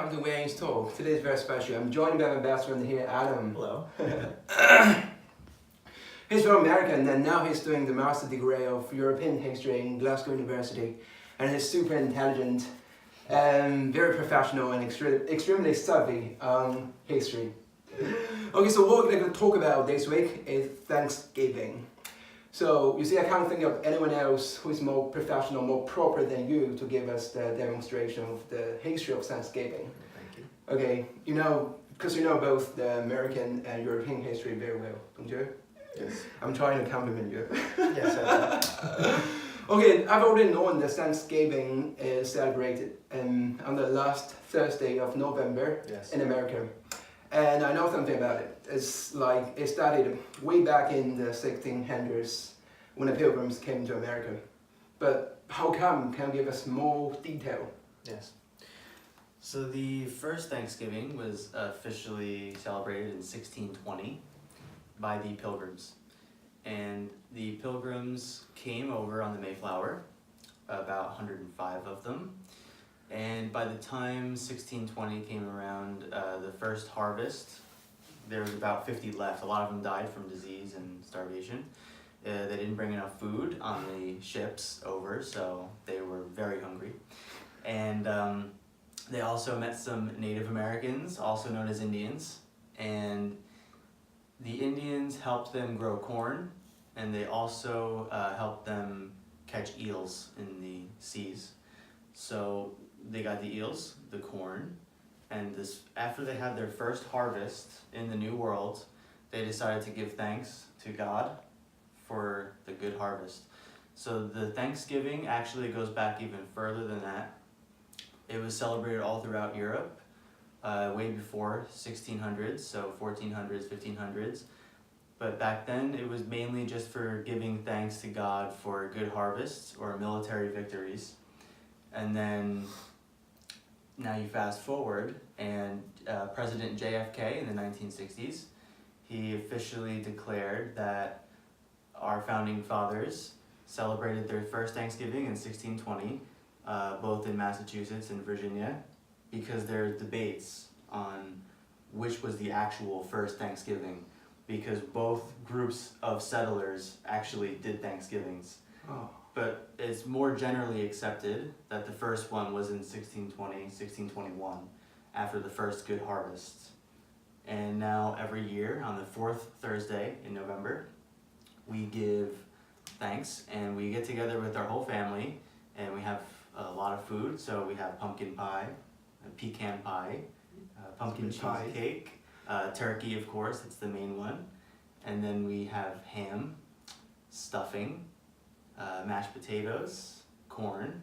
welcome to WingsTalk. Today is very special. I'm joined by my best friend here, Adam. Hello. He's from America and now he's doing the master degree of European history in Glasgow University. And he's super intelligent and very professional and extremely savvy on history. Okay, so what we're going to talk about this week is Thanksgiving. So you see, I can't think of anyone else who is more professional, more proper than you to give us the demonstration of the history of Thanksgiving. Thank you. Okay, because you know both the American and European history very well, don't you? Yes. I'm trying to compliment you. Yes, I Okay, I've already known that Thanksgiving is celebrated on the last Thursday of November Yes. in America. And I know something about it. It's like it started way back in the 1600s when the Pilgrims came to America. But how come? Can you give us more detail? Yes. So the first Thanksgiving was officially celebrated in 1620 by the Pilgrims. And the Pilgrims came over on the Mayflower, about 105 of them. And by the time 1620 came around, the first harvest, there was about 50 left. A lot of them died from disease and starvation. They didn't bring enough food on the ships over, so they were very hungry. And they also met some Native Americans, also known as Indians. And the Indians helped them grow corn, and they also helped them catch eels in the seas. So they got the eels, the corn, and after they had their first harvest in the New World, they decided to give thanks to God for the good harvest. So the Thanksgiving actually goes back even further than that. It was celebrated all throughout Europe, way before 1600s, so 1400s, 1500s. But back then, it was mainly just for giving thanks to God for good harvests or military victories. And then now you fast forward, and President JFK in the 1960s, he officially declared that our founding fathers celebrated their first Thanksgiving in 1620, both in Massachusetts and Virginia, because there are debates on which was the actual first Thanksgiving, because both groups of settlers actually did Thanksgivings. Oh. But it's more generally accepted that the first one was in 1620, 1621, after the first good harvest. And now every year on the fourth Thursday in November, we give thanks and we get together with our whole family and we have a lot of food. So we have pumpkin pie, pecan pie, pumpkin cheesecake, turkey of course, it's the main one. And then we have ham, stuffing, mashed potatoes, corn,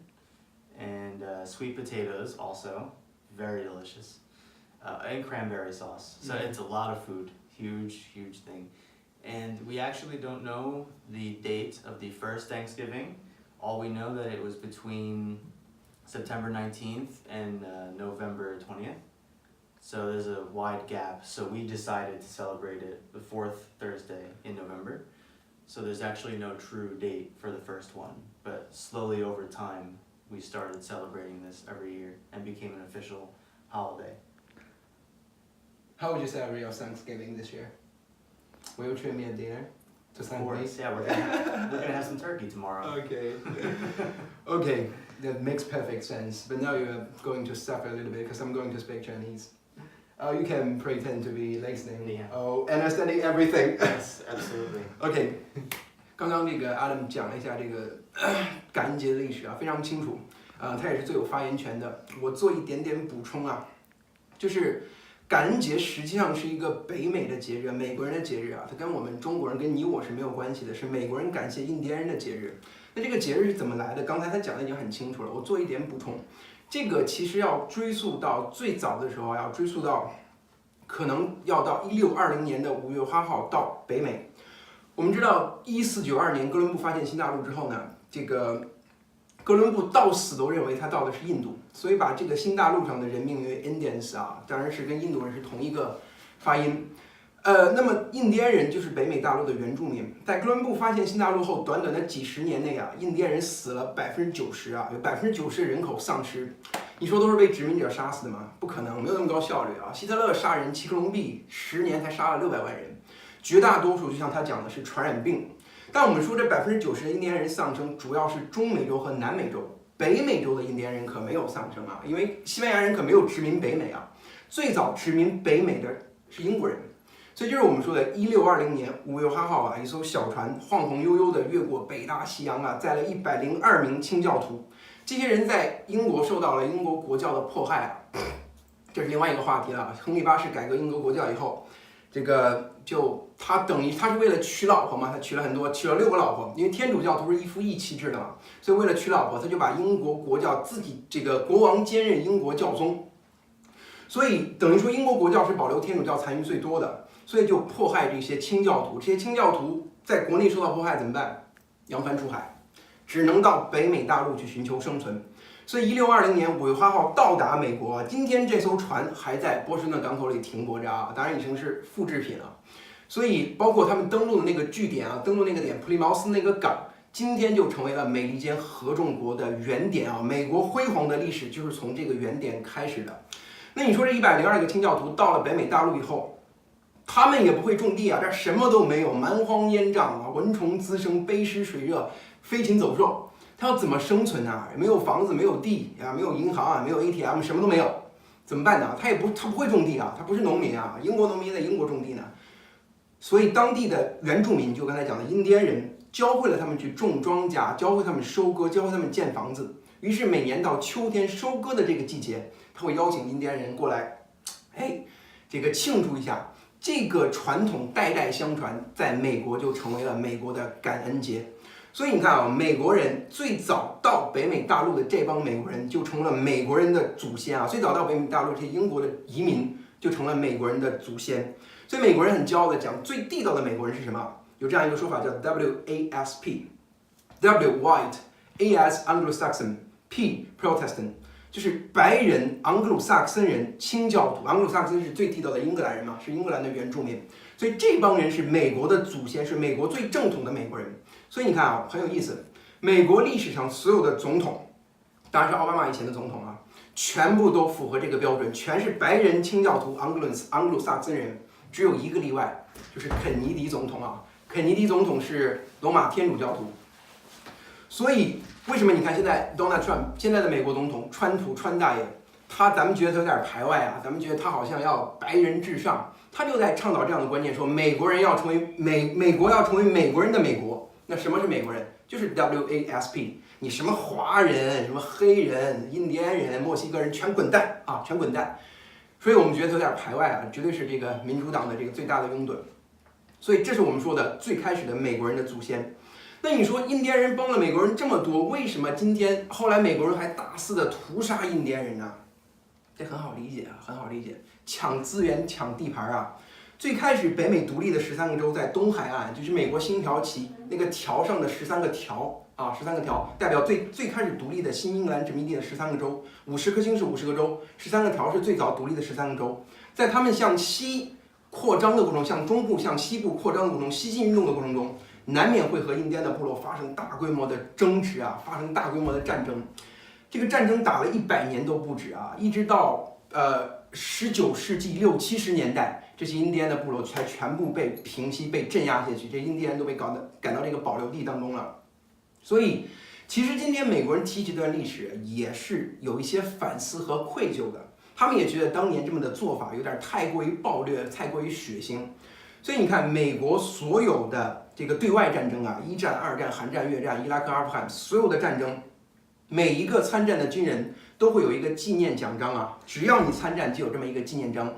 and sweet potatoes also, very delicious, and cranberry sauce. So it's a lot of food, huge thing. And we actually don't know the date of the first Thanksgiving. All we know that it was between September 19th and November 20th. So there's a wide gap. So we decided to celebrate it the fourth Thursday in November. So there's actually no true date for the first one, but slowly over time, we started celebrating this every year and became an official holiday. How would you celebrate your Thanksgiving this year? Will you treat me a dinner to thank Of me? course, yeah, we're gonna have some turkey tomorrow. Okay. Okay, that makes perfect sense. But now you're going to suffer a little bit because I'm going to speak Chinese. You can pretend to be listening. Yeah. Oh, understanding everything. Yes, absolutely. OK， 刚刚这个 Adam 讲了一下这个感恩节的历史啊，非常清楚。他也是最有发言权的。我做一点点补充啊，就是感恩节实际上是一个北美的节日，美国人的节日啊，它跟我们中国人跟你我是没有关系的，是美国人感谢印第安人的节日。那这个节日是怎么来的？刚才他讲的已经很清楚了，我做一点补充。这个其实要追溯到最早的时候，要追溯到可能要到1620年的5月8号到北美。我们知道1492年哥伦布发现新大陆之后呢，这个哥伦布到死都认为他到的是印度，所以把这个新大陆上的人命名为 Indians 啊，当然是跟印度人是同一个发音。那么印第安人就是北美大陆的原住民，在哥伦布发现新大陆后，短短的几十年内啊，印第安人死了90%啊，有90%的人口丧失。你说都是被殖民者杀死的吗？不可能，没有那么高效率啊！希特勒杀人7克隆币，10年才杀了600万人，绝大多数就像他讲的是传染病。但我们说这90%的印第安人丧生，主要是中美洲和南美洲，北美洲的印第安人可没有丧生啊，因为西班牙人可没有殖民北美啊，最早殖民北美的是英国人。所以就是我们说的1620年5月8号啊，一艘小船晃晃悠悠地越过北大西洋啊，载了102名清教徒。这些人在英国受到了英国国教的迫害啊，这是另外一个话题了。亨利8世改革英国国教以后，这个他等于他是为了娶老婆嘛，他娶了6个老婆，因为天主教徒是一夫一妻制的嘛，所以为了娶老婆，他就把英国国教自己这个国王兼任英国教宗，所以等于说英国国教是保留天主教残余最多的，所以就迫害这些清教徒。这些清教徒在国内受到迫害怎么办？扬帆出海。只能到北美大陆去寻求生存，所以1620年5月8号到达美国。今天这艘船还在波士顿港口里停泊着啊，当然已经是复制品了。所以包括他们登陆的那个据点啊，登陆那个点普利茅斯那个港，今天就成为了美利坚合众国的原点啊。美国辉煌的历史就是从这个原点开始的。那你说这102个清教徒到了北美大陆以后，他们也不会种地啊，这什么都没有，蛮荒烟瘴啊，蚊虫滋生，背湿水热，飞禽走兽，他要怎么生存啊？没有房子，没有地啊，没有银行啊，没有 ATM， 什么都没有，怎么办呢？他不会种地啊，他不是农民啊，英国农民在英国种地呢。所以当地的原住民，就刚才讲的印第安人，教会了他们去种庄稼，教会他们收割，教会他们建房子。于是每年到秋天收割的这个季节，他会邀请印第安人过来，这个庆祝一下。这个传统代代相传，在美国就成为了美国的感恩节。所以你看啊，美国人最早到北美大陆的这帮美国人，就成了美国人的祖先啊。最早到北美大陆这些英国的移民，就成了美国人的祖先。所以美国人很骄傲的讲，最地道的美国人是什么？有这样一个说法叫 WASP，W White，AS Anglo-Saxon，P Protestant。就是白人、盎格鲁撒克森人、清教徒。盎格鲁撒克森是最地道的英格兰人嘛，是英格兰的原住民，所以这帮人是美国的祖先，是美国最正统的美国人。所以你看啊，很有意思，美国历史上所有的总统，当然是奥巴马以前的总统啊，全部都符合这个标准，全是白人、清教徒、盎格鲁撒克森人，只有一个例外，就是肯尼迪总统啊。肯尼迪总统是罗马天主教徒，所以为什么你看现在 Donald Trump 现在的美国总统川大爷，咱们觉得他有点排外啊，咱们觉得他好像要白人至上，他就在倡导这样的观念，说美国人要成为美国要成为美国人的美国。那什么是美国人？就是 WASP， 你什么华人、什么黑人、印第安人、墨西哥人全滚蛋啊，全滚蛋！所以我们觉得他有点排外啊，绝对是这个民主党的这个最大的拥趸。所以这是我们说的最开始的美国人的祖先。那你说印第安人帮了美国人这么多，为什么今天后来美国人还大肆的屠杀印第安人呢？这很好理解啊，很好理解，抢资源、抢地盘啊。最开始北美独立的13个州在东海岸，就是美国星条旗那个条上的13个条啊，13个条代表最开始独立的新英格兰殖民地的13个州，50颗星是50个州，13个条是最早独立的13个州。在他们向西扩张的过程中，向中部、向西部扩张的过程中，西进运动的过程中，难免会和印第安的部落发生大规模的争执啊，发生大规模的战争。这个战争打了100年都不止啊，一直到19世纪60、70年代，这些印第安的部落才全部被平息、被镇压下去。这印第安都被赶到这个保留地当中了。所以，其实今天美国人提起这段历史，也是有一些反思和愧疚的。他们也觉得当年这么的做法有点太过于暴虐、太过于血腥。所以你看，美国所有的这个对外战争啊，1战、2战、韩战、越战、伊拉克、阿富汗，所有的战争，每一个参战的军人都会有一个纪念奖章啊，只要你参战就有这么一个纪念章。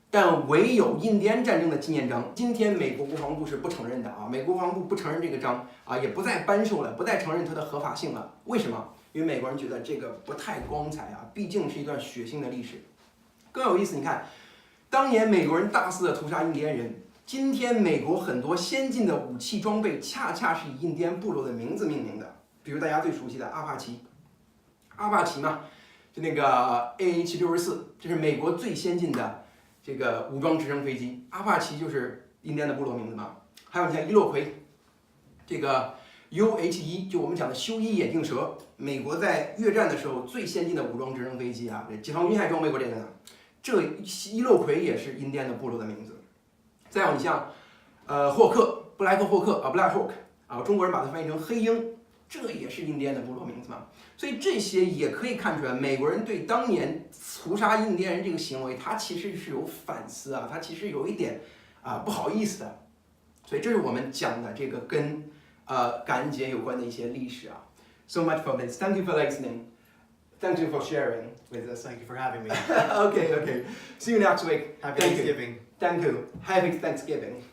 但唯有印第安战争的纪念章，今天美国国防部是不承认的啊，美国国防部不承认这个章啊，也不再颁授了，不再承认它的合法性了。为什么？因为美国人觉得这个不太光彩啊，毕竟是一段血腥的历史。更有意思，你看，当年美国人大肆的屠杀印第安人，今天美国很多先进的武器装备恰恰是以印第安部落的名字命名的，比如大家最熟悉的阿帕奇嘛，就那个 AA764，这是美国最先进的这个武装直升飞机，阿帕奇就是印第安的部落名字嘛。还有你像伊洛魁，这个 UH-1就我们讲的休伊眼镜蛇，美国在越战的时候最先进的武装直升飞机啊，解放军还装备过这个呢。这伊洛魁也是印第安的部落的名字。再有你像霍克，布莱克霍克啊 ，Black Hawk 啊，中国人把它翻译成黑鹰，这也是印第安的部落名字嘛。所以这些也可以看出来，美国人对当年屠杀印第安人这个行为，他其实是有反思啊，他其实有一点不好意思的。所以这是我们讲的这个跟感恩节有关的一些历史啊。So much for this. Thank you for listening. Thank you for sharing with us. Thank you for having me. Okay. See you next week. Happy Thank you. Thanksgiving. Thank you. Happy Thanksgiving.